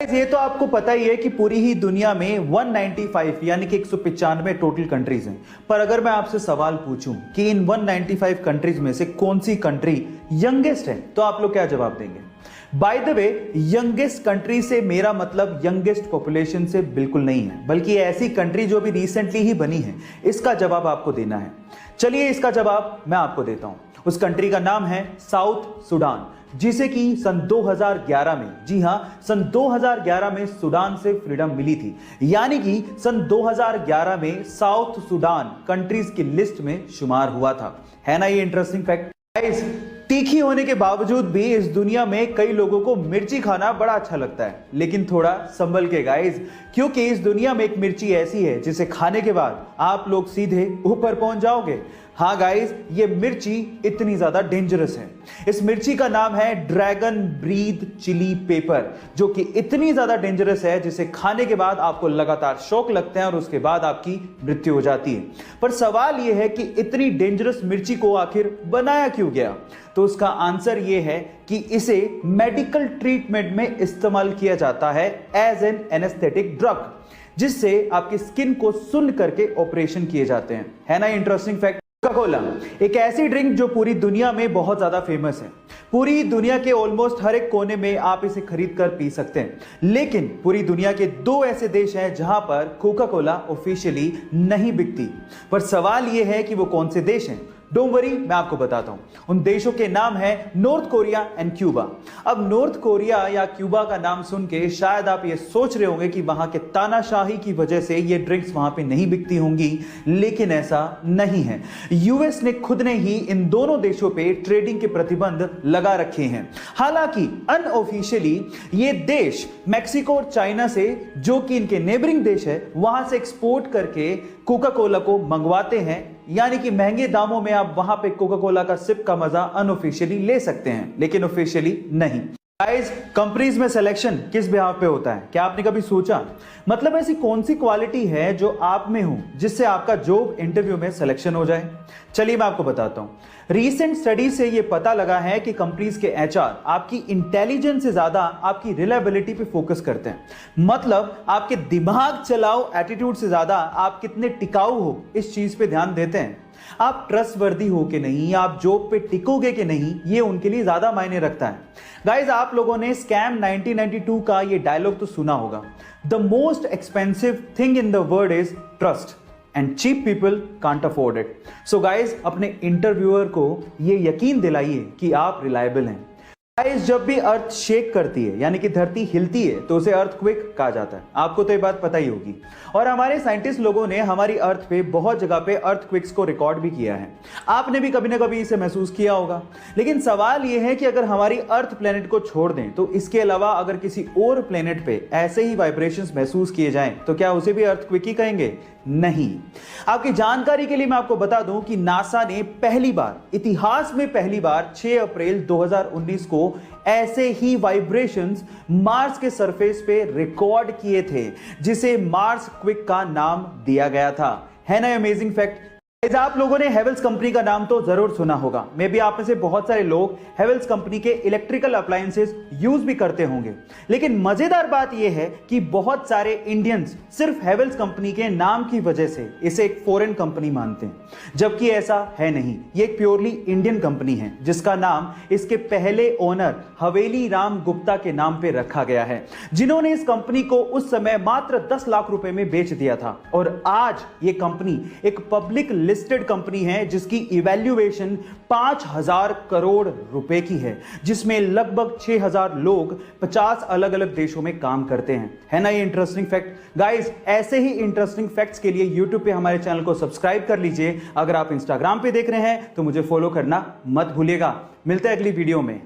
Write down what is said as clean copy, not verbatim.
ये तो आपको पता ही है कि पूरी ही दुनिया में 195 यानी कि 195 टोटल कंट्रीज हैं। पर अगर मैं आपसे सवाल पूछूं कि इन 195 कंट्रीज में से कौन सी कंट्री यंगेस्ट है, तो आप लोग क्या जवाब देंगे? By the way, youngest country से मेरा मतलब यंगेस्ट पॉपुलेशन से बिल्कुल नहीं है, बल्कि ऐसी कंट्री जो भी रिसेंटली ही बनी है, इसका जवाब आपको देना है। चलिए इसका जवाब मैं आपको देता हूं। उस कंट्री का नाम है साउथ सूडान, जिसे कि सन 2011 में, जी हां, सन 2011 में सूडान से फ्रीडम मिली थी। यानी कि सन 2011 में साउथ सूडान कंट्रीज की लिस्ट में शुमार हुआ था। है ना ये इंटरेस्टिंग फैक्ट? गाइस, तीखी होने के बावजूद भी इस दुनिया में कई लोगों को मिर्ची खाना बड़ा अच्छा लगता है, लेकिन थोड़ा संभल के गाइस, क्योंकि इस दुनिया में एक मिर्ची ऐसी है जिसे खाने के बाद आप लोग सीधे ऊपर पहुंच जाओगे। हाँ गाइस, ये मिर्ची इतनी ज्यादा डेंजरस है। इस मिर्ची का नाम है ड्रैगन ब्रीथ चिली पेपर, जो कि इतनी ज्यादा डेंजरस है जिसे खाने के बाद आपको लगातार शॉक लगते हैं और उसके बाद आपकी मृत्यु हो जाती है। पर सवाल यह है कि इतनी डेंजरस मिर्ची को आखिर बनाया क्यों गया? तो उसका आंसर यह है कि इसे मेडिकल ट्रीटमेंट में इस्तेमाल किया जाता है एज एन एनेस्थेटिक ड्रग, जिससे आपकी स्किन को सुन्न करके ऑपरेशन किए जाते हैं। है ना इंटरेस्टिंग फैक्ट? कोका कोला एक ऐसी ड्रिंक जो पूरी दुनिया में बहुत ज्यादा फेमस है। पूरी दुनिया के ऑलमोस्ट हर एक कोने में आप इसे खरीद कर पी सकते हैं, लेकिन पूरी दुनिया के दो ऐसे देश हैं जहां पर कोका कोला ऑफिशियली नहीं बिकती। पर सवाल यह है कि वो कौन से देश हैं? डोंट वरी, मैं आपको बताता हूं। उन देशों के नाम है नॉर्थ कोरिया एंड क्यूबा। अब नॉर्थ कोरिया या क्यूबा का नाम सुन के शायद आप ये सोच रहे होंगे कि वहां के तानाशाही की वजह से ये ड्रिंक्स वहां पे नहीं बिकती होंगी, लेकिन ऐसा नहीं है। यूएस ने खुद ने ही इन दोनों देशों पे ट्रेडिंग के प्रतिबंध लगा रखे हैं। हालांकि अनऑफिशियली ये देश मैक्सिको और चाइना से, जो कि इनके नेबरिंग देश है, वहां से एक्सपोर्ट करके कोका कोला को मंगवाते हैं। यानी कि महंगे दामों में आप वहां पे कोका कोला का सिप का मजा अनऑफिशियली ले सकते हैं, लेकिन ऑफिशियली नहीं। गाइस, कंपनीज में सिलेक्शन किस बिहाफ पे होता है? क्या आपने कभी सोचा? मतलब ऐसी कौन सी क्वालिटी है जो आप में हो जिससे आपका जॉब इंटरव्यू में सिलेक्शन हो जाए? चलिए मैं आपको बताता हूं। रीसेंट स्टडी से यह पता लगा है कि कंपनीज के एचआर आपकी इंटेलिजेंस से ज्यादा आपकी रिलायबिलिटी पे फोकस करते हैं। मतलब आपके दिमाग चलाओ एटीट्यूड से ज्यादा आप कितने टिकाऊ हो इस चीज पे ध्यान देते हैं। आप ट्रस्टवर्दी हो कि नहीं, आप जॉब पे टिकोगे कि नहीं, ये उनके लिए ज्यादा मायने रखता है। गाइस, आप लोगों ने स्कैम 1992 का ये डायलॉग तो सुना होगा, the most expensive thing in the world is trust and cheap people can't afford it. So guys, अपने इंटरव्यूअर को ये यकीन दिलाइए कि आप रिलायबल हैं। गाइस, जब भी अर्थ शेक करती है यानी कि धरती हिलती है तो उसे अर्थक्वेक कहा जाता है। आपको तो ये बात पता ही होगी। और हमारे साइंटिस्ट लोगों ने हमारी अर्थ पे बहुत जगह पे अर्थक्वेक्स को रिकॉर्ड भी किया है। आपने भी कभी ना कभी इसे महसूस किया होगा। लेकिन सवाल यह है कि अगर हमारी अर्थ प्लेनेट को छोड़ दें तो इसके अलावा अगर किसी और प्लेनेट पे ऐसे ही वाइब्रेशंस महसूस किए जाएं तो क्या उसे भी अर्थक्वेक ही कहेंगे? नहीं। आपकी जानकारी के लिए मैं आपको बता दूं कि नासा ने पहली बार, इतिहास में पहली बार 6 अप्रैल 2019 को ऐसे ही वाइब्रेशंस मार्स के सरफेस पे रिकॉर्ड किए थे, जिसे मार्स क्विक का नाम दिया गया था। है ना अमेजिंग फैक्ट? आप लोगों ने हेवेल्स कंपनी का नाम तो जरूर सुना होगा। मे बी आप में से बहुत सारे लोग हेवेल्स कंपनी के इलेक्ट्रिकल अप्लायंसेस यूज भी करते होंगे। लेकिन मजेदार बात यह है कि बहुत सारे इंडियंस सिर्फ हेवेल्स कंपनी के नाम की वजह से इसे एक फॉरेन कंपनी मानते हैं, जबकि ऐसा है नहीं। ये एक प्योरली इंडियन कंपनी है जिसका नाम इसके पहले ओनर हवेली राम गुप्ता के नाम पे रखा गया है, जिन्होंने इस कंपनी को उस समय मात्र 10 लाख रुपए में बेच दिया था। और आज ये कंपनी एक पब्लिक लिस्टेड कंपनी है जिसकी इवैल्यूएशन 5000 करोड़ रुपए की है, जिसमें लगभग 6000 लोग 50 अलग अलग देशों में काम करते हैं। है ना ये इंटरेस्टिंग फैक्ट? गाइस, ऐसे ही इंटरेस्टिंग फैक्ट्स के लिए YouTube पे हमारे चैनल को सब्सक्राइब कर लीजिए। अगर आप इंस्टाग्राम पे देख रहे हैं तो मुझे फॉलो करना मत भूलिएगा। मिलते हैं अगली वीडियो में।